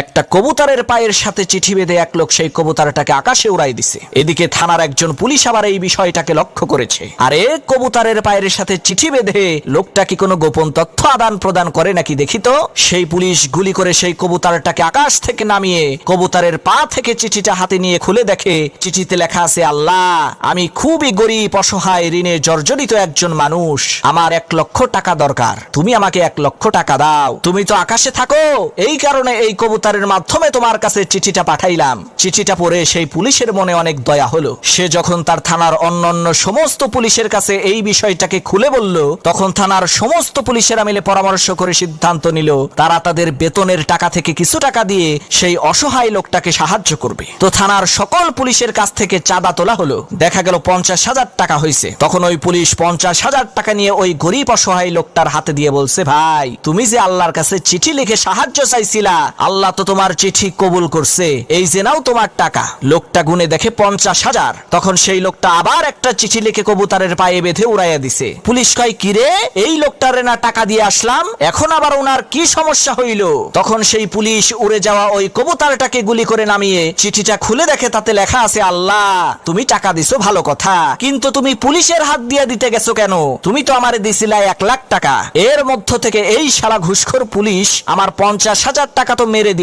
একটা কবুতরের পায়ের সাথে চিঠি বেঁধে এক লোক সেই কবুতরটাকে আকাশে উড়াই দিছে। এদিকে থানার একজন পুলিশ আবার এই বিষয়টাকে লক্ষ্য করেছে। আরে কবুতরের পায়ের সাথে চিঠি বেঁধে লোকটা কি কোনো গোপন তথ্য আদান প্রদান করে নাকি দেখি তো। সেই পুলিশ গুলি করে সেই কবুতরটাকে আকাশ থেকে নামিয়ে কবুতরের পা থেকে চিঠিটা হাতে নিয়ে খুলে দেখে চিঠিতে লেখা আছে, আল্লাহ, আমি খুবই গরিব, অসহায়, ঋণে জর্জরিত একজন মানুষ। আমার 1 লক্ষ টাকা দরকার, তুমি আমাকে 1 লক্ষ টাকা দাও। তুমি তো আকাশে থাকো, এই কারণে এই কবুতরের মাধ্যমে তোমার কাছে চিঠিটা পাঠাইলাম। চিঠিটা পড়ে সেই পুলিশের মনে অনেক দয়া হলো। সে যখন তার থানার অন্যান্য সমস্ত পুলিশের কাছে এই বিষয়টাকে খুলে বলল, তখন থানার সমস্ত পুলিশেরা মিলে পরামর্শ করে সিদ্ধান্ত নিল তারা তাদের বেতনের টাকা থেকে কিছু টাকা দিয়ে সেই অসহায় লোকটাকে সাহায্য করবে। তো থানার সকল পুলিশের কাছ থেকে চাঁদা তোলা হলো। দেখা গেল 50,000 টাকা হয়েছে। তখন ওই পুলিশ 50,000 টাকা নিয়ে ওই গরিব অসহায় লোকটার হাতে দিয়ে বলছে, ভাই, তুমি যে আল্লাহর কাছে চিঠি লিখে সাহায্য চাইছিলা, আল্লাহ তো তোমার চিঠি কবুল করছে, এই যে নাও তোমার টাকা। লোকটা গুনে দেখে 50,000। তখন সেই লোকটা আবার একটা চিঠি লিখে কবুতরের পায়ে বেঁধে উড়াইয়া দিছে। পুলিশ কয়, কিরে, এই লোকটারে না টাকা দিয়ে আসলাম, এখন আবার ওনার কি সমস্যা হইল? তখন সেই পুলিশ উড়ে যাওয়া ওই কবুতরটাকে গুলি করে নামিয়ে চিঠিটা খুলে দেখে তাতে লেখা আছে, আল্লাহ, তুমি টাকা দিছো ভালো কথা, কিন্তু তুমি পুলিশের হাত দিয়ে দিতে গেছো কেন? তুমি তো আমারে দিছিলা 1 লাখ টাকা। এর মধ্য থেকে এই শালা ঘুষখোর পুলিশ আমার 50,000 টাকা তো মেরে